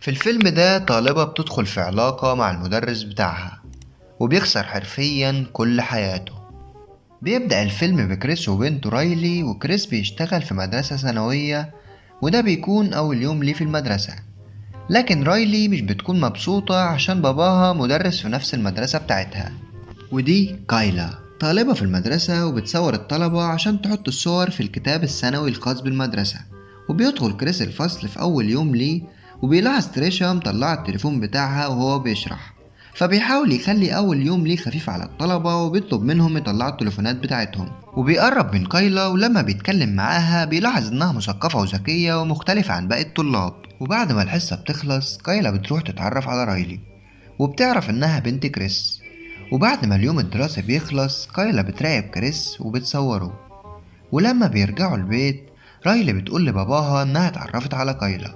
في الفيلم ده طالبة بتدخل في علاقة مع المدرس بتاعها وبيخسر حرفيا كل حياته. بيبدأ الفيلم بكريس وبنته رايلي، وكريس بيشتغل في مدرسة ثانوية وده بيكون أول يوم ليه في المدرسة. لكن رايلي مش بتكون مبسوطة عشان باباها مدرس في نفس المدرسة بتاعتها. ودي كايلا طالبة في المدرسة وبتصور الطلبة عشان تحط الصور في الكتاب السنوي الخاص بالمدرسة. وبيدخل كريس الفصل في أول يوم ليه، وبيلاحظ تريشا مطلعة التليفون بتاعها وهو بيشرح، فبيحاول يخلي أول يوم ليه خفيف على الطلبة وبيطلب منهم يطلعوا التليفونات بتاعتهم. وبيقرب من كايلا ولما بيتكلم معاها بيلاحظ إنها مثقفة وذكية ومختلفة عن باقي الطلاب. وبعد ما الحصة بتخلص كايلا بتروح تتعرف على رايلي وبتعرف إنها بنت كريس. وبعد ما اليوم الدراسي بيخلص كايلا بتراقب كريس وبتصوره. ولما بيرجعوا البيت رايلي بتقول لباباها إنها اتعرفت على كايلا،